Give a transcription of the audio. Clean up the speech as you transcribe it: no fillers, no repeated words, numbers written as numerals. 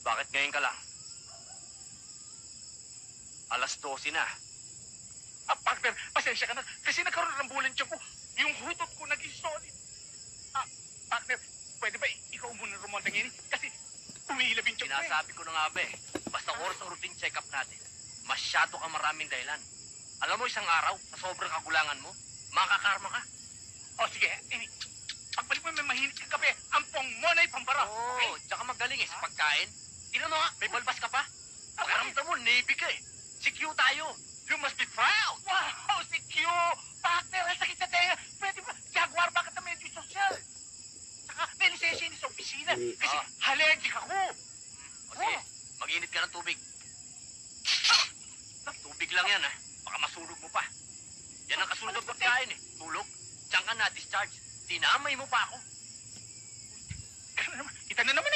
Bakit ngayon ka lang? Alas 12 na. Partner, pasensya ka na. Kasi nagkaroon ng bulan tiyan ko. Yung hutot ko naging solid. Partner, pwede ba ikaw muna rumonda ngayon? Kasi umihilab yung tiyan ko. Sinasabi ko na nga ba eh. Basta oras ang routine check-up natin. Masyado ka maraming dahilan. Alam mo, isang araw, sa sobrang kagulangan mo, makakarma ka. Sige. Pagbalik mo may mahilig kang kape, ampong monay pambara. Oo, tsaka magaling eh sa pagkain. Tingnan mo nga, may balbas ka pa. Pakiramdam mo, Navy ka eh. Si Q tayo. You must be proud. Wow, si Q! Partner, ang sakit sa tenga. Pwede ba? Jaguar, bakit na medyo social? Saka may lisensya sa opisina. Kasi allergic ako. O sige, mag-init ka ng tubig. Tubig lang yan, ha? Baka masunog mo pa. Yan ang kasunod ng pagkain, eh. Tulog. Diyan ka na, discharge. Tinamay mo pa ako. Kita na naman